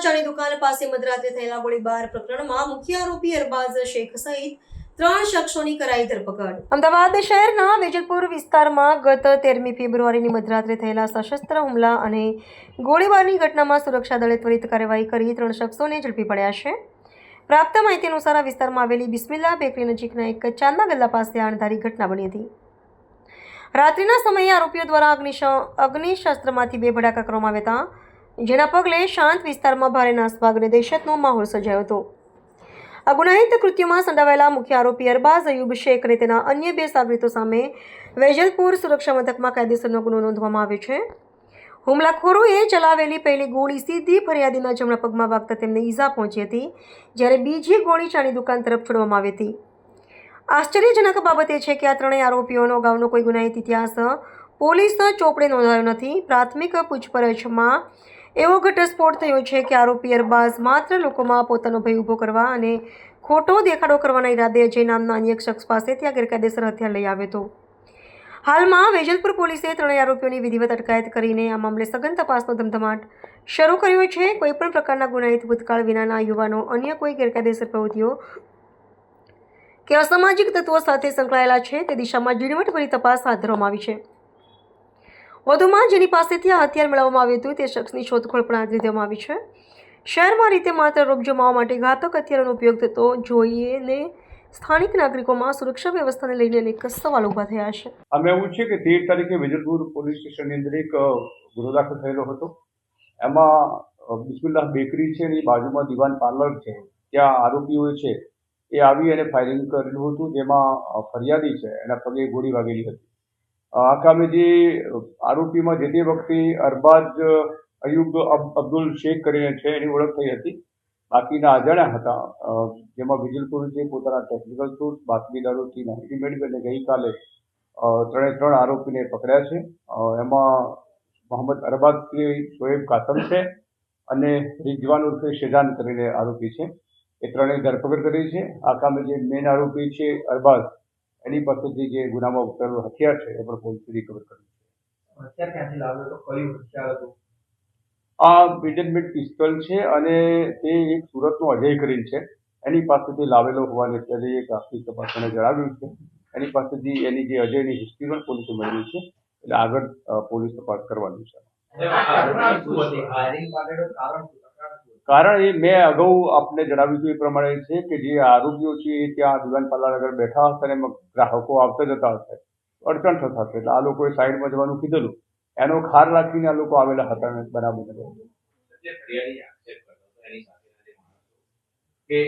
ચાની દુકાન પાસે મધરાત્રે થયેલા ગોળીબાર પ્રકરણમાં મુખ્ય આરોપી અરબાઝ શેખ સહિત 3 શખ્સોની કરાઈ ધરપકડ। અમદાવાદ શહેરના વેજલપુર વિસ્તારમાં ગત 13મી ફેબ્રુઆરીની મધરાત્રે થયેલા સશસ્ત્ર હુમલા અને ગોળીબારની ઘટનામાં સુરક્ષા દળે ત્વરિત કાર્યવાહી કરી 3 શખ્સોને ઝડપી પડ્યા છે। પ્રાપ્ત માહિતી અનુસાર આ વિસ્તારમાં આવેલી બિસ્મિલ્લા બેકરી નજીકના એક ચાના ગલ્લા પાસે આ અણધારી ઘટના બની હતી। રાત્રિના સમયે આરોપીઓ દ્વારા અગ્નિશસ્ત્રમાંથી 2 ભડાકા કરવામાં આવ્યા હતા, જેના પગલે શાંત વિસ્તારમાં ભારે નાસભાગ અને દહેશતનો માહોલ સર્જાયો હતો। આ ગુનાહિત કૃત્યમાં સંડોવાયેલા મુખ્ય આરોપી અરબાઝ અયુબ શેખ અને તેના અન્ય 2 સાગરીતો સામે વેજલપુર સુરક્ષા મથકમાં કાયદેસરનો ગુનો નોંધવામાં આવ્યો છે। હુમલાખોરોએ ચલાવેલી પહેલી ગોળી સીધી ફરિયાદીના જમણા પગમાં વાગતા તેમને ઈજા પહોંચી હતી, જ્યારે બીજી ગોળી ચાની દુકાન તરફ છોડવામાં આવી હતી। આશ્ચર્યજનક બાબત એ છે કે આ ત્રણેય આરોપીઓનો અગાઉનો કોઈ ગુનાહિત ઇતિહાસ પોલીસ ચોપડે નોંધાયો નથી। પ્રાથમિક પૂછપરછમાં એવો ઘટસ્ફોટ થયો છે કે આરોપી અરબાઝ માત્ર લોકોમાં પોતાનો ભય ઊભો કરવા અને ખોટો દેખાડો કરવાના ઈરાદે અજય નામના અન્ય એક શખ્સ પાસેથી આ ગેરકાયદેસર હથિયાર લઈ આવ્યો હતો। હાલમાં વેજલપુર પોલીસે ત્રણેય આરોપીઓની વિધિવત અટકાયત કરીને આ મામલે સઘન તપાસનો ધમધમાટ શરૂ કર્યો છે। કોઈપણ પ્રકારના ગુનાહિત ભૂતકાળ વિનાના યુવાનો અન્ય કોઈ ગેરકાયદેસર પ્રવૃત્તિઓ કે અસામાજિક તત્વો સાથે સંકળાયેલા છે તે દિશામાં ઝીણવટભરી તપાસ હાથ ધરવામાં આવી છે। વધુમાં જેની પાસેથી આ હથિયાર મેળવવામાં આવ્યું હતું તે શખ્સની શોધખોળ પણ હાથ ધરવામાં આવી છે। શહેરમાં રીતે માત્ર રોપ જમાવવા માટે ઘાતક હથિયારોનો ઉપયોગ થતો જોઈને સ્થાનિક નાગરિકોમાં સુરક્ષા વ્યવસ્થાને લઈને અનેક સવાલ ઊભા થયા છે। અમે એવું છે કે 13 તારીખે વેજલપુર પોલીસ સ્ટેશનની અંદર એક ગુનો દાખલ થયેલો હતો। એમાં બિસ્મિલ્લા બેકરી છે એની બાજુમાં દિવાન પાર્લર છે, ત્યાં આરોપીઓ છે એ આવી અને ફાયરિંગ કરેલું હતું, જેમાં ફરિયાદી છે એના પગે ગોળી વાગેલી હતી। આગામી જે આરોપીમાં જે તે વખતે અરબાઝ અયુબ અબ્દુલ શેખ કરીને છે એની ઓળખ થઈ હતી, બાકીના અજાણ્યા હતા। જેમાં વેજલપુર જે પોતાના ટેકનિકલ સોર્સ બાતમીદારોથી માહિતી મેળવી અને ગઈકાલે 3 આરોપીને પકડ્યા છે। એમાં મોહમ્મદ અરબાઝ શોએબ કાસમ છે અને રિઝવાન ઉર્ફે શેજાન કરીને આરોપી છે, એ ત્રણેય ધરપકડ કરી છે। આગામી જે મેઇન આરોપી છે અરબાઝ, એની પાસેથી જે ગુનામાં વપરાયેલું હથિયાર છે એ પણ પોલીસે રિકવર કર્યું છે। હથિયાર ક્યાંથી લાવ્યો હતો? કયું હથિયાર હતું? આ વિડનમેટ પિસ્તોલ છે અને તે એક સુરતનો અજય કરીને છે, એની પાસેથી લાવેલો હોવાની અત્યારે એક આખી તપાસને જણાવ્યું છે। એની પાસેથી એની જે અજયની હિસ્ટ્રી પણ પોલીસે મેળવી છે, એટલે આગળ પોલીસ તપાસ કરવાની છે। કારણ એ મેં અગાઉ આપને જણાવ્યું હતું એ પ્રમાણે છે કે જે આરોપીઓ છે એ ત્યાં દિવાન પાર્લર આગળ બેઠા હશે અને ગ્રાહકો આવતા જતા હશે, અડચણ થતા હશે, એટલે આ લોકોએ સાઈડમાં જવાનું કીધેલું, એનો ખાર રાખીને આ લોકો આવેલા હતા અને બરાબર કે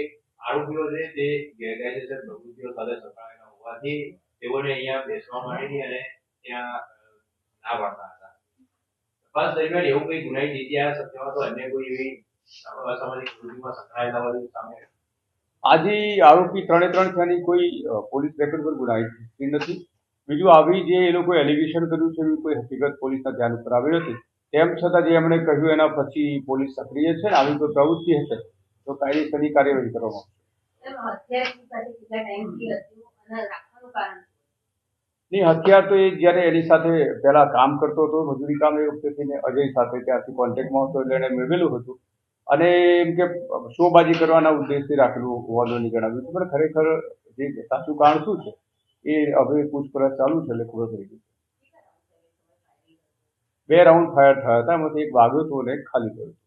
આરોપીઓ છે તે ગેરકાયદેસર પ્રવૃત્તિઓ સાથે સંકળાયેલા હોવાથી તેઓને અહીંયા બેસવા માંડી અને ત્યાં ના પાડતા હતા। તપાસ દરમિયાન એવું કોઈ ગુનાહિત ઇતિહાસ અથવા તો અન્ય કોઈ એવી અસામાજિક પ્રવૃત્તિમાં સંકળાયેલા હોય સામે આજે આરોપી 3 થયાની કોઈ પોલીસ રેકોર્ડ પર ગુનાહિત હિસ્ટ્રી નથી। બીજું આવી જે એ લોકોએ એલિગેશન કર્યું છે એવી કોઈ હકીકત પોલીસના ધ્યાન ઉપર આવી નથી। તેમ છતાં જે એમણે કહ્યું એના પછી પોલીસ સક્રિય છે ને આવી કોઈ પ્રવૃત્તિ હશે તો કાયદેસરની કાર્યવાહી કરવામાં આવશે। હથિયાર તો એ જ્યારે એની સાથે પહેલા કામ કરતો હતો, મજૂરી કામ એ વખતે અજય સાથે ત્યાંથી કોન્ટેક્ટમાં હતો એટલે એણે મેળવેલું હતું અને એમ કે શોબાજી કરવાના ઉદ્દેશથી રાખેલું હોવાનું જણાવ્યું હતું, પણ ખરેખર જે સાચું કારણ શું છે એ હવે પૂછપરછ ચાલુ છે એટલે ખબર પડી ગઈ। 2 રાઉન્ડ ફાયર થયા હતા, એમાંથી એક વાગ્યો હતો અને એક ખાલી ગયો હતો।